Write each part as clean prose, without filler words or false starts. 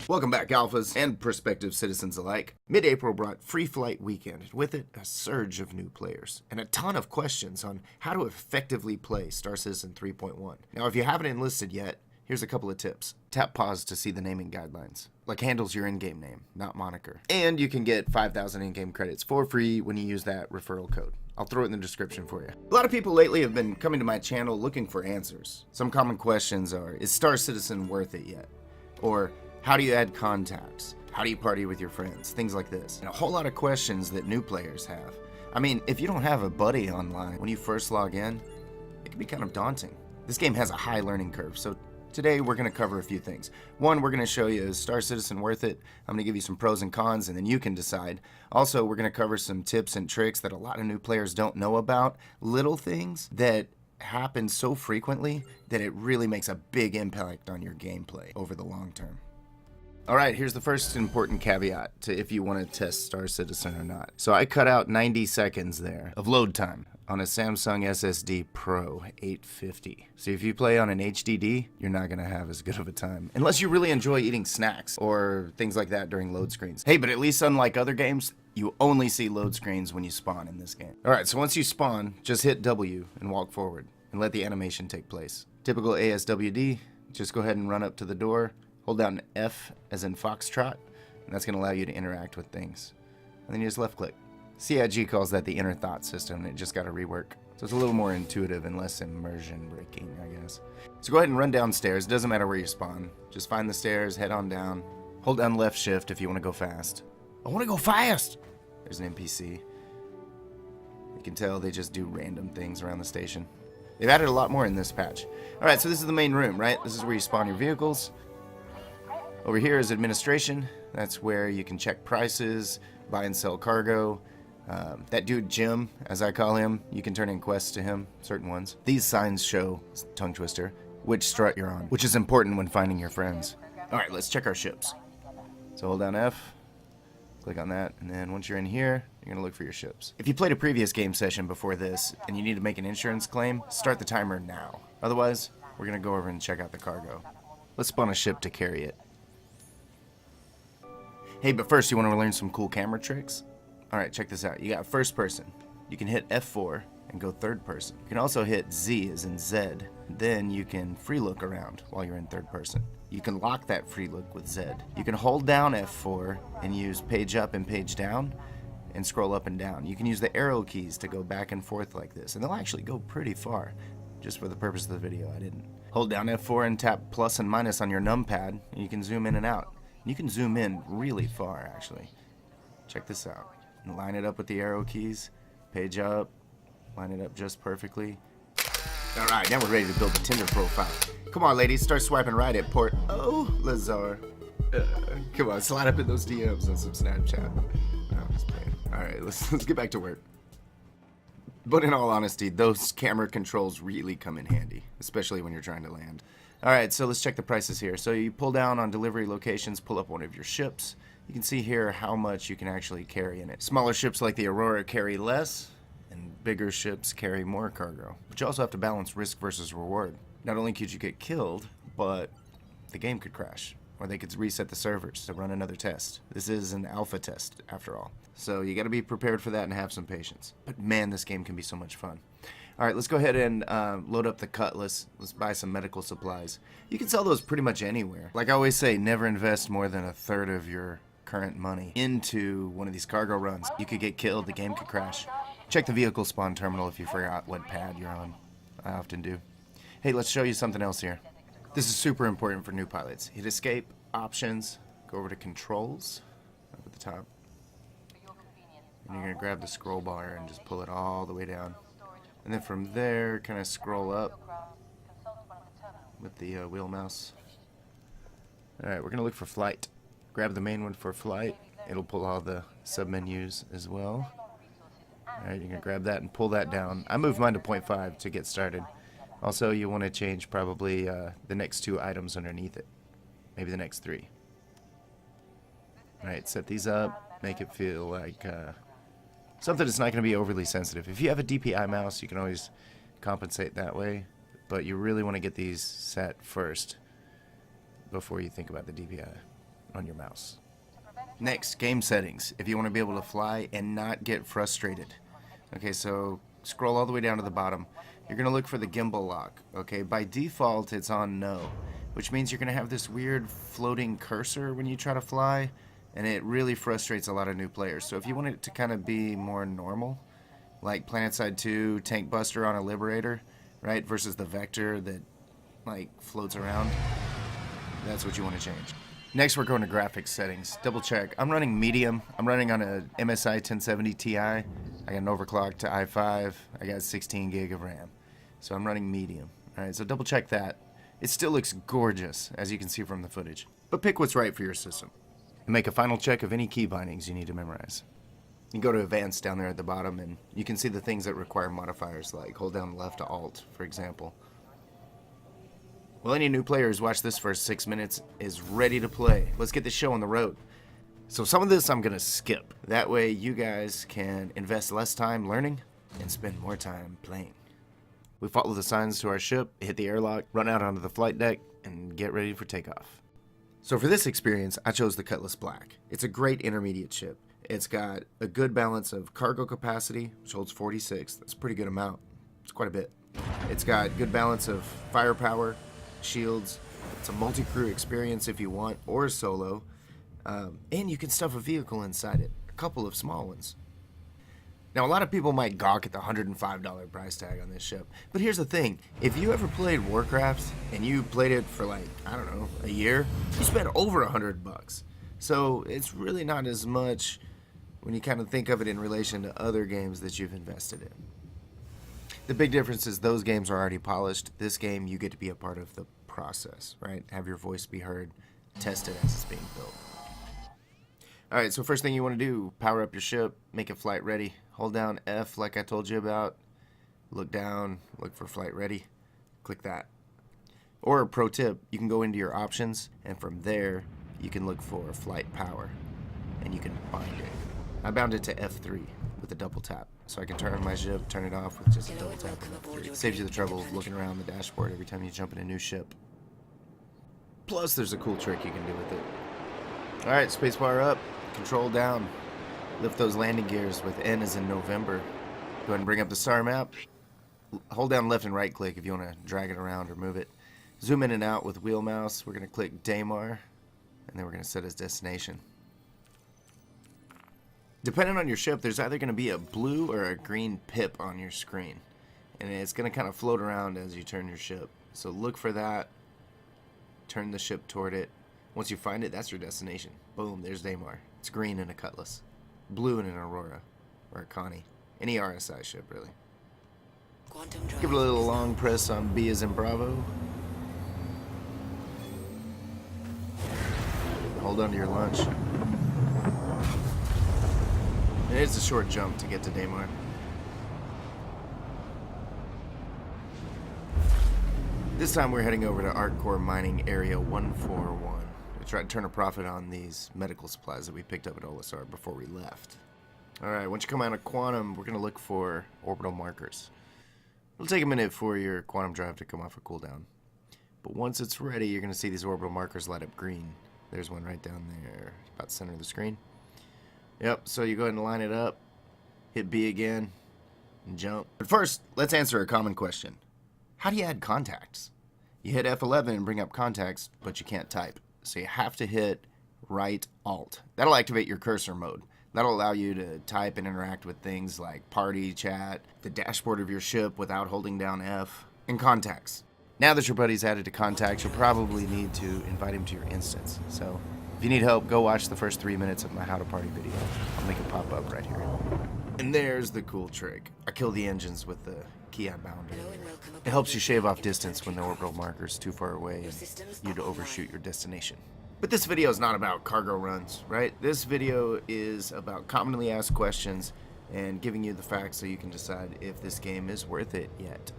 Welcome back, alphas and prospective citizens alike. Mid-April brought Free Flight Weekend, and with it, a surge of new players, and a ton of questions on how to effectively play Star Citizen 3.1. Now, if you haven't enlisted yet, here's a couple of tips. Tap pause to see the naming guidelines. Like handles your in-game name, not Moniker. And you can get 5,000 in-game credits for free when you use that referral code. I'll throw it in the description for you. A lot of people lately have been coming to my channel looking for answers. Some common questions are, is Star Citizen worth it yet? Or, how do you add contacts? How do you party with your friends? Things like this. And a whole lot of questions that new players have. I mean, if you don't have a buddy online when you first log in, it can be kind of daunting. This game has a high learning curve, so today we're going to cover a few things. One, we're going to show you, is Star Citizen worth it? I'm going to give you some pros and cons, and then you can decide. Also, we're going to cover some tips and tricks that a lot of new players don't know about. Little things that happen so frequently that it really makes a big impact on your gameplay over the long term. Alright, here's the first important caveat to if you want to test Star Citizen or not. So I cut out 90 seconds there of load time on a Samsung SSD Pro 850. So if you play on an HDD, you're not going to have as good of a time. Unless you really enjoy eating snacks or things like that during load screens. Hey, but at least unlike other games, you only see load screens when you spawn in this game. Alright, so once you spawn, just hit W and walk forward and let the animation take place. Typical ASWD, just go ahead and run up to the door. Hold down F as in Foxtrot, and that's going to allow you to interact with things. And then you just left click. CIG calls that the inner thought system, and it just got to rework. So it's a little more intuitive and less immersion breaking, I guess. So go ahead and run downstairs. It doesn't matter where you spawn. Just find the stairs, head on down. Hold down left shift if you want to go fast. I want to go fast! There's an NPC. You can tell they just do random things around the station. They've added a lot more in this patch. Alright, so this is the main room, right? This is where you spawn your vehicles. Over here is administration. That's where you can check prices, buy and sell cargo. That dude Jim, as I call him, you can turn in quests to him, certain ones. These signs show, tongue twister, which strut you're on, which is important when finding your friends. Alright, let's check our ships. So hold down F, click on that, and then once you're in here, you're going to look for your ships. If you played a previous game session before this, and you need to make an insurance claim, start the timer now. Otherwise, we're going to go over and check out the cargo. Let's spawn a ship to carry it. Hey, but first, you want to learn some cool camera tricks? Alright, check this out. You got first person. You can hit F4 and go third person. You can also hit Z as in Z. Then you can free look around while you're in third person. You can lock that free look with Z. You can hold down F4 and use page up and page down and scroll up and down. You can use the arrow keys to go back and forth like this, and they'll actually go pretty far. Just for the purpose of the video, I didn't. Hold down F4 and tap plus and minus on your numpad, and you can zoom in and out. You can zoom in really far, actually. Check this out. And line it up with the arrow keys. Page up. Line it up just perfectly. Alright, now we're ready to build a Tinder profile. Come on, ladies. Start swiping right at Port. Oh, Lazar. Come on, slide up in those DMs on some Snapchat. No, I'm just playing. Alright, let's get back to work. But in all honesty, those camera controls really come in handy, especially when you're trying to land. Alright, so let's check the prices here. So you pull down on delivery locations, pull up one of your ships. You can see here how much you can actually carry in it. Smaller ships like the Aurora carry less, and bigger ships carry more cargo. But you also have to balance risk versus reward. Not only could you get killed, but the game could crash. Or they could reset the servers to run another test. This is an alpha test, after all. So you gotta be prepared for that and have some patience. But man, this game can be so much fun. Alright, let's go ahead and load up the cutlass. Let's buy some medical supplies. You can sell those pretty much anywhere. Like I always say, never invest more than 1/3 of your current money into one of these cargo runs. You could get killed, the game could crash. Check the vehicle spawn terminal if you forgot what pad you're on. I often do. Hey, let's show you something else here. This is super important for new pilots. Hit escape, options, go over to controls, up at the top. And you're going to grab the scroll bar and just pull it all the way down. And then from there, kind of scroll up with the wheel mouse. Alright, we're going to look for flight. Grab the main one for flight. It'll pull all the sub-menus as well. Alright, you're going to grab that and pull that down. I moved mine to 0.5 to get started. Also, you want to change probably the next 2 items underneath it. Maybe the next 3. Alright, set these up. Make it feel like something that's not going to be overly sensitive. If you have a DPI mouse, you can always compensate that way. But you really want to get these set first before you think about the DPI. on your mouse. Next, game settings, if you want to be able to fly and not get frustrated. Okay, so scroll all the way down to the bottom. You're going to look for the gimbal lock. Okay, by default it's on no, which means you're going to have this weird floating cursor when you try to fly, and it really frustrates a lot of new players. So if you want it to kind of be more normal, like PlanetSide 2, Tank Buster on a Liberator, right, versus the Vector that like floats around, that's what you want to change. Next, we're going to graphics settings. Double check. I'm running medium. I'm running on a MSI 1070 Ti. I got an overclocked to i5. I got 16 gig of RAM. So I'm running medium. All right, so double check that. It still looks gorgeous, as you can see from the footage. But pick what's right for your system. And make a final check of any key bindings you need to memorize. You go to advanced down there at the bottom, and you can see the things that require modifiers, like hold down left to alt, for example. Well, any new player who's watched this first 6 minutes is ready to play. Let's get this show on the road. So some of this I'm going to skip. That way you guys can invest less time learning and spend more time playing. We follow the signs to our ship, hit the airlock, run out onto the flight deck, and get ready for takeoff. So for this experience, I chose the Cutlass Black. It's a great intermediate ship. It's got a good balance of cargo capacity, which holds 46. That's a pretty good amount. It's quite a bit. It's got good balance of firepower, shields. It's a multi-crew experience if you want, or solo, and you can stuff a vehicle inside it, a couple of small ones. Now, a lot of people might gawk at the $105 price tag on this ship, but here's the thing: if you ever played Warcraft and you played it for like, I don't know, a year, you spent over $100. So it's really not as much when you kind of think of it in relation to other games that you've invested in. The big difference is those games are already polished. This game, you get to be a part of the process, right? Have your voice be heard, test it as it's being built. All right, so first thing you want to do, power up your ship, make it flight ready. Hold down F like I told you about. Look down, look for flight ready. Click that. Or pro tip, you can go into your options, and from there, you can look for flight power, and you can bind it. I bound it to F3 with a double tap, so I can turn on my ship, turn it off with just a double tap and F3. It saves you the trouble of looking around the dashboard every time you jump in a new ship. Plus, there's a cool trick you can do with it. Alright, spacebar up, control down. Lift those landing gears with N as in November. Go ahead and bring up the star map. Hold down left and right click if you want to drag it around or move it. Zoom in and out with wheel mouse. We're going to click Daymar, and then we're going to set as destination. Depending on your ship, there's either going to be a blue or a green pip on your screen, and it's going to kind of float around as you turn your ship. So look for that, turn the ship toward it. Once you find it, that's your destination. Boom, there's Daymar. It's green in a Cutlass, blue in an Aurora, or a Connie. Any RSI ship, really. Give it a little long press on B as in Bravo. Hold on to your lunch. And it's a short jump to get to Daymar. This time we're heading over to Artcore Mining Area 141 to try to turn a profit on these medical supplies that we picked up at Olisar before we left. Alright, once you come out of Quantum, we're going to look for orbital markers. It'll take a minute for your Quantum drive to come off a cooldown. But once it's ready, you're going to see these orbital markers light up green. There's one right down there, about the center of the screen. Yep, so you go ahead and line it up, hit B again, and jump. But first, let's answer a common question. How do you add contacts? You hit F11 and bring up contacts, but you can't type. So you have to hit right Alt. That'll activate your cursor mode. That'll allow you to type and interact with things like party, chat, the dashboard of your ship without holding down F, and contacts. Now that your buddy's added to contacts, you'll probably need to invite him to your instance. So if you need help, go watch the first 3 minutes of my How to Party video. I'll make it pop up right here. And there's the cool trick. I kill the engines with the key I bound earlier. It helps you shave off distance when the orbital marker's too far away and you'd overshoot your destination. But this video is not about cargo runs, right? This video is about commonly asked questions and giving you the facts so you can decide if this game is worth it yet.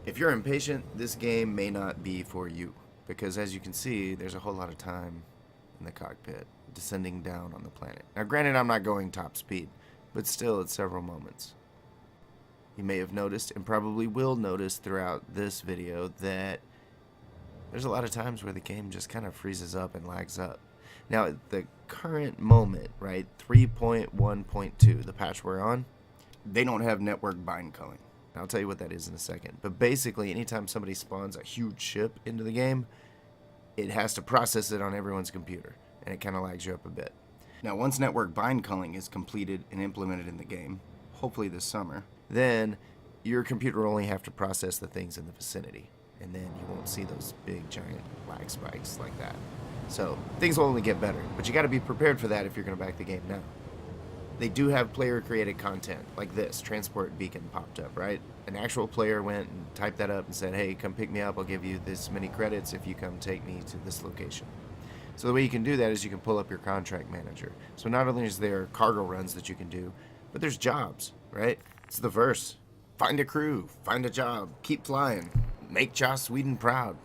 If you're impatient, this game may not be for you, because as you can see, there's a whole lot of time in the cockpit, descending down on the planet. Now granted, I'm not going top speed, but still it's several moments. You may have noticed, and probably will notice throughout this video, that there's a lot of times where the game just kind of freezes up and lags up. Now, at the current moment, right, 3.1.2, the patch we're on, they don't have network bind culling. I'll tell you what that is in a second. But basically, anytime somebody spawns a huge ship into the game, it has to process it on everyone's computer, and it kind of lags you up a bit. Now, once network bind culling is completed and implemented in the game, hopefully this summer, then your computer will only have to process the things in the vicinity, and then you won't see those big, giant lag spikes like that. So, things will only get better, but you got to be prepared for that if you're going to back the game now. They do have player-created content, like this, transport beacon popped up, right? An actual player went and typed that up and said, hey, come pick me up, I'll give you this many credits if you come take me to this location. So the way you can do that is you can pull up your contract manager. So not only is there cargo runs that you can do, but there's jobs, right? It's the verse. Find a crew, find a job, keep flying, make Joss Whedon proud.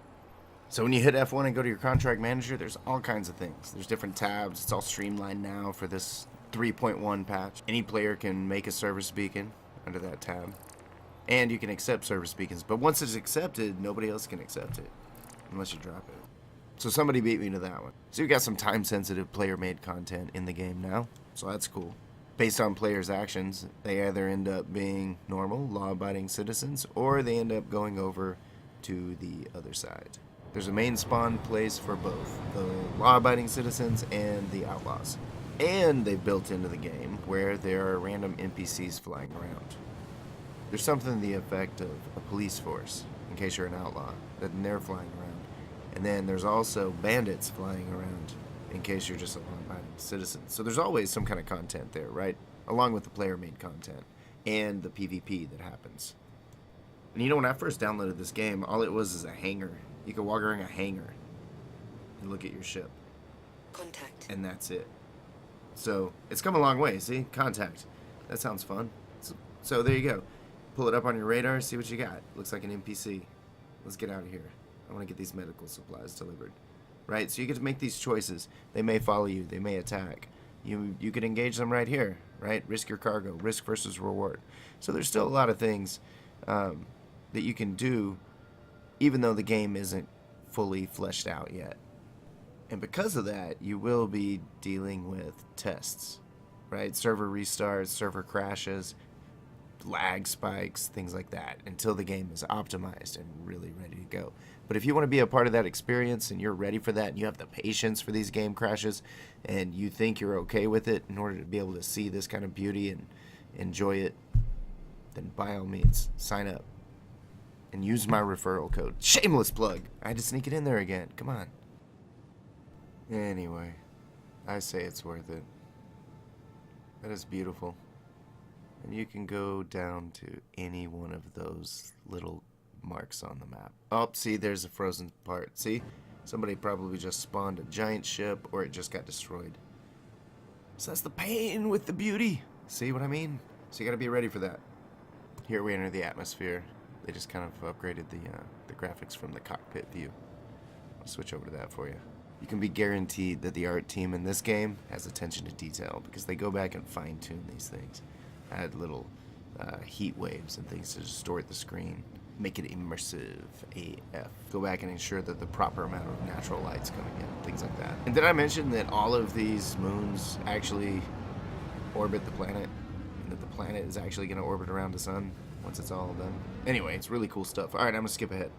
So when you hit F1 and go to your contract manager, there's all kinds of things. There's different tabs. It's all streamlined now for this 3.1 patch. Any player can make a service beacon under that tab. And you can accept service beacons. But once it's accepted, nobody else can accept it unless you drop it. So somebody beat me to that one. So you got some time-sensitive player-made content in the game now. So that's cool. Based on players' actions, they either end up being normal, law-abiding citizens, or they end up going over to the other side. There's a main spawn place for both, the law-abiding citizens and the outlaws. And they've built into the game where there are random NPCs flying around. There's something to the effect of a police force, in case you're an outlaw, then they're flying around. And then there's also bandits flying around, in case you're just a law-abiding citizen. So there's always some kind of content there, right? Along with the player-made content and the PvP that happens. And you know, when I first downloaded this game, all it was is a hangar. You could walk around a hangar and look at your ship. Contact. And that's it. So it's come a long way, see? Contact. That sounds fun. So there you go. Pull it up on your radar, see what you got. Looks like an NPC. Let's get out of here. I want to get these medical supplies delivered. Right? So you get to make these choices. They may follow you. They may attack. You could engage them right here. Right? Risk your cargo. Risk versus reward. So there's still a lot of things that you can do even though the game isn't fully fleshed out yet. And because of that, you will be dealing with tests, right? Server restarts, server crashes, lag spikes, things like that, until the game is optimized and really ready to go. But if you want to be a part of that experience and you're ready for that and you have the patience for these game crashes and you think you're okay with it in order to be able to see this kind of beauty and enjoy it, then by all means, sign up and use my referral code. Shameless plug. I had to sneak it in there again. Come on. Anyway, I say it's worth it. That is beautiful. And you can go down to any one of those little marks on the map. Oh, see, there's a frozen part. See? Somebody probably just spawned a giant ship or it just got destroyed. So that's the pain with the beauty. See what I mean? So you gotta be ready for that. Here we enter the atmosphere. They just kind of upgraded the graphics from the cockpit view. I'll switch over to that for you. You can be guaranteed that the art team in this game has attention to detail because they go back and fine-tune these things. Add little heat waves and things to distort the screen, make it immersive AF. Go back and ensure that the proper amount of natural light's coming in, things like that. And did I mention that all of these moons actually orbit the planet? And that the planet is actually going to orbit around the sun once it's all done? Anyway, it's really cool stuff. Alright, I'm going to skip ahead.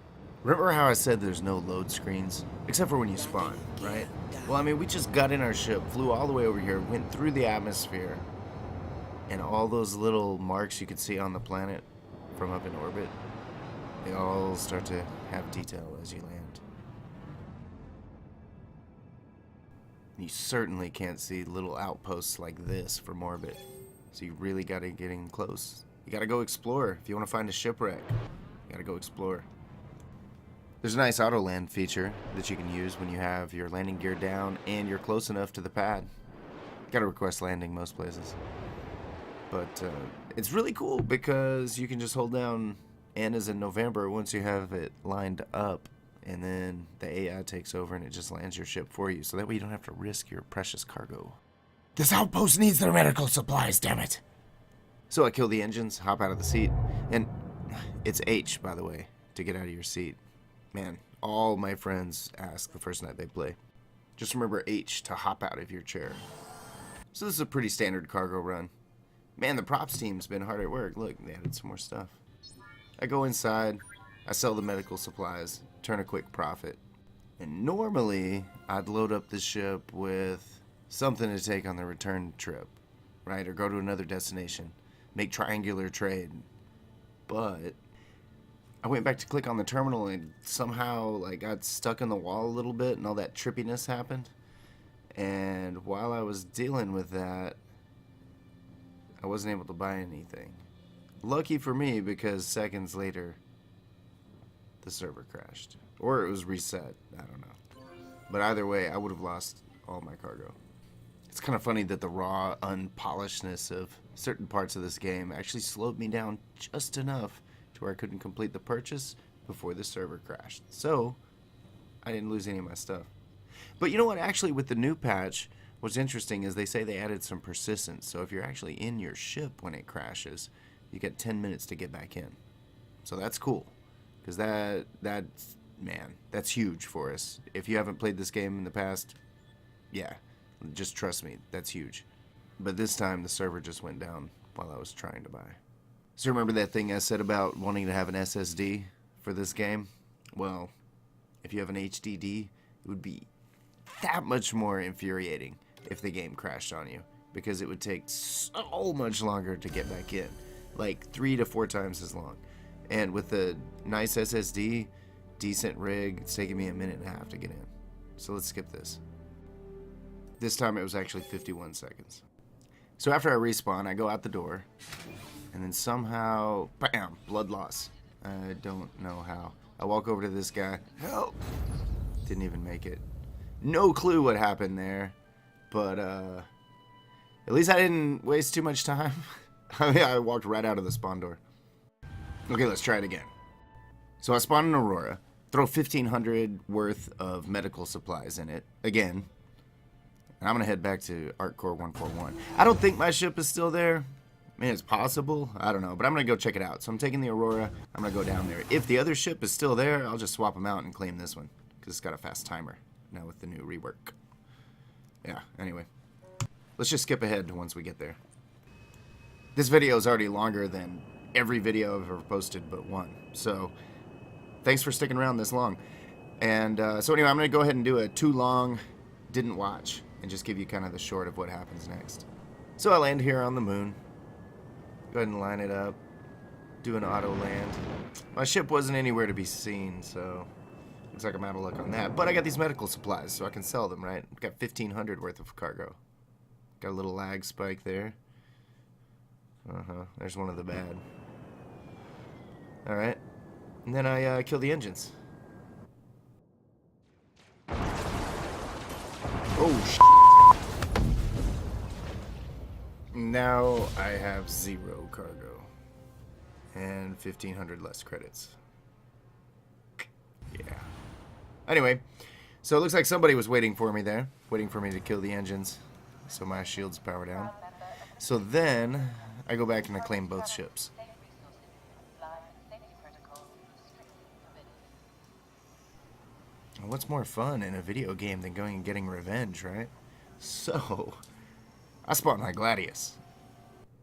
Remember how I said there's no load screens? Except for when you spawn, right? Well, I mean, we just got in our ship, flew all the way over here, went through the atmosphere, and all those little marks you could see on the planet from up in orbit, they all start to have detail as you land. You certainly can't see little outposts like this from orbit, so you really got to get in close. You got to go explore. If you want to find a shipwreck, you got to go explore. There's a nice auto land feature that you can use when you have your landing gear down and you're close enough to the pad. You gotta request landing most places. But it's really cool because you can just hold down N as in November once you have it lined up, and then the AI takes over and it just lands your ship for you, so that way you don't have to risk your precious cargo. This outpost needs their medical supplies, damn it! So I kill the engines, hop out of the seat, and it's H, by the way, to get out of your seat. Man, all my friends ask the first night they play, Just remember H to hop out of your chair. So this is a pretty standard cargo run. Man, the props team's been hard at work. Look, they added some more stuff. I go inside, I sell the medical supplies, turn a quick profit. And normally, I'd load up the ship with something to take on the return trip, right? Or go to another destination, make triangular trade. But I went back to click on the terminal and somehow like got stuck in the wall a little bit and all that trippiness happened. And while I was dealing with that, I wasn't able to buy anything. Lucky for me, because seconds later, the server crashed. Or it was reset. I don't know. But either way, I would have lost all my cargo. It's kind of funny that the raw unpolishedness of certain parts of this game actually slowed me down just enough to where I couldn't complete the purchase before the server crashed. So, I didn't lose any of my stuff. But you know what? Actually, with the new patch, what's interesting is they say they added some persistence. So if you're actually in your ship when it crashes, you get 10 minutes to get back in. So that's cool. Because that's huge for us. If you haven't played this game in the past, yeah, just trust me, that's huge. But this time, the server just went down while I was trying to buy. So remember that thing I said about wanting to have an SSD for this game? Well, if you have an HDD, it would be that much more infuriating if the game crashed on you, because it would take so much longer to get back in, like 3 to 4 times as long. And with a nice SSD, decent rig, it's taking me a minute and a half to get in. So let's skip this. This time it was actually 51 seconds. So after I respawn, I go out the door, and then somehow, bam, blood loss. I don't know how. I walk over to this guy, help! Didn't even make it. No clue what happened there, but at least I didn't waste too much time. I mean, I walked right out of the spawn door. Okay, let's try it again. So I spawn in Aurora, throw 1,500 worth of medical supplies in it, again, and I'm going to head back to ArcCore 141. I don't think my ship is still there. I mean, it's possible. I don't know, but I'm going to go check it out. So I'm taking the Aurora. I'm going to go down there. If the other ship is still there, I'll just swap them out and claim this one, because it's got a fast timer now with the new rework. Yeah, anyway. Let's just skip ahead to once we get there. This video is already longer than every video I've ever posted but one. So, thanks for sticking around this long. And so anyway, I'm going to go ahead and do a too long, didn't watch, and just give you kind of the short of what happens next. So I land here on the moon. Go ahead and line it up. Do an auto land. My ship wasn't anywhere to be seen, so looks like I'm out of luck on that. But I got these medical supplies, so I can sell them, right? Got 1,500 worth of cargo. Got a little lag spike there. There's one of the bad. Alright. And then I kill the engines. Oh, now I have 0 cargo. And 1,500 less credits. Yeah. Anyway, so it looks like somebody was waiting for me there. Waiting for me to kill the engines. So my shield's power down. So then I go back and I claim both ships. What's more fun in a video game than going and getting revenge, right? So, I spawn my Gladius.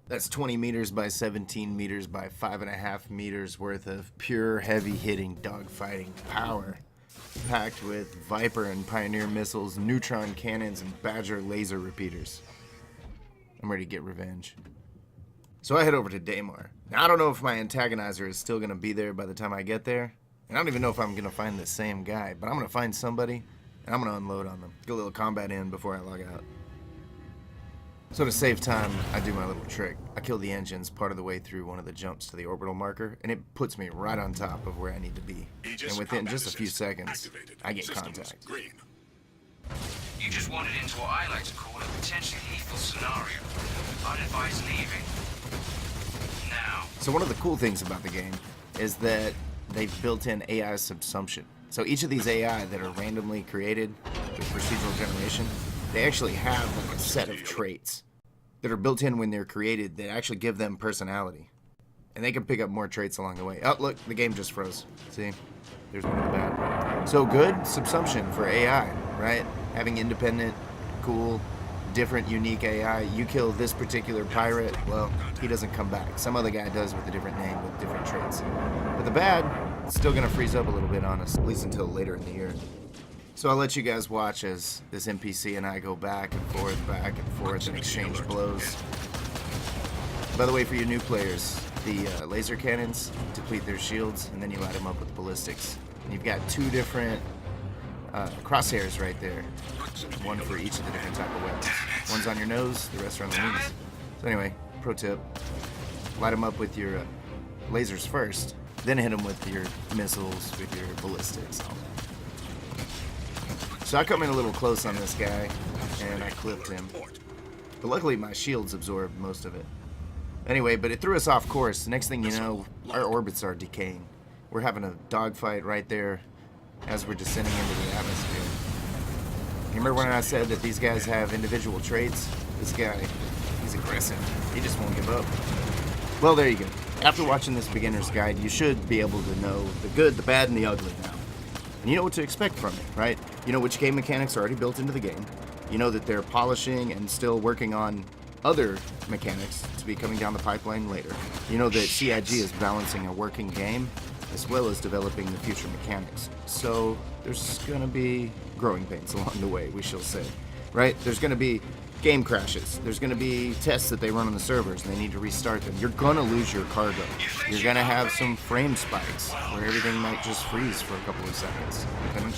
That's 20 meters by 17 meters by 5.5 meters worth of pure heavy-hitting dogfighting power, packed with Viper and Pioneer missiles, neutron cannons, and Badger laser repeaters. I'm ready to get revenge. So I head over to Daymar. Now, I don't know if my antagonizer is still going to be there by the time I get there. And I don't even know if I'm going to find the same guy, but I'm going to find somebody, and I'm going to unload on them. Get a little combat in before I log out. So to save time, I do my little trick. I kill the engines part of the way through one of the jumps to the orbital marker, and it puts me right on top of where I need to be. And within just a few seconds, I get contact. You just wandered into what I like to call a potentially lethal scenario. I'd advise leaving now. So one of the cool things about the game is that they've built in AI subsumption. So each of these AI that are randomly created with procedural generation, they actually have like a set of traits that are built in when they're created that actually give them personality. And they can pick up more traits along the way. Oh, look, the game just froze. See? There's one of the bad. So good subsumption for AI, right? Having independent, cool, different, unique AI. You kill this particular pirate, well, he doesn't come back. Some other guy does with a different name, with different traits. But the bad, it's still gonna freeze up a little bit on us, at least until later in the year. So I'll let you guys watch as this NPC and I go back and forth and exchange blows. By the way, for you new players, the laser cannons deplete their shields, and then you light them up with ballistics. And you've got two different crosshairs right there, one for each of the different type of weapons. One's on your nose, the rest are on the wings. So anyway, pro tip, light them up with your lasers first, then hit them with your missiles, with your ballistics. So I come in a little close on this guy, and I clipped him. But luckily my shields absorbed most of it. Anyway, but it threw us off course. Next thing you know, our orbits are decaying. We're having a dogfight right there as we're descending into the atmosphere. You remember when I said that these guys have individual traits? This guy, he's aggressive. He just won't give up. Well, there you go. After watching this beginner's guide, you should be able to know the good, the bad, and the ugly now. And you know what to expect from it, right? You know which game mechanics are already built into the game. You know that they're polishing and still working on other mechanics to be coming down the pipeline later. You know that CIG is balancing a working game as well as developing the future mechanics. So there's gonna be growing pains along the way, we shall say, right? There's gonna be game crashes. There's gonna be tests that they run on the servers and they need to restart them. You're gonna lose your cargo. You're gonna have some frame spikes where everything might just freeze for a couple of seconds,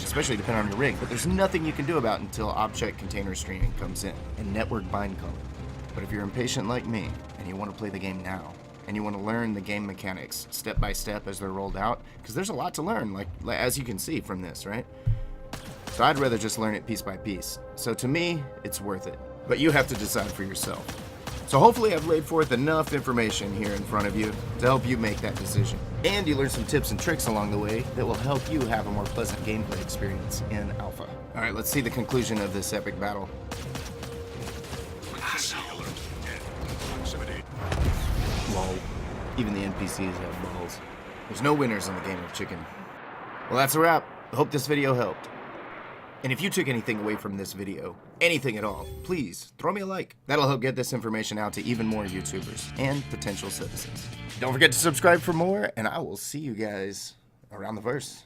especially depending on your rig. But there's nothing you can do about it until object container streaming comes in and network bind color. But if you're impatient like me and you want to play the game now, and you want to learn the game mechanics step by step as they're rolled out, because there's a lot to learn, like as you can see from this, right? So I'd rather just learn it piece by piece. So to me, it's worth it. But you have to decide for yourself. So hopefully I've laid forth enough information here in front of you to help you make that decision. And you learn some tips and tricks along the way that will help you have a more pleasant gameplay experience in Alpha. All right, let's see the conclusion of this epic battle. Lol. Even the NPCs have balls. There's no winners in the game of chicken. Well, that's a wrap. I hope this video helped. And if you took anything away from this video, anything at all, please throw me a like. That'll help get this information out to even more YouTubers and potential citizens. Don't forget to subscribe for more, and I will see you guys around the verse.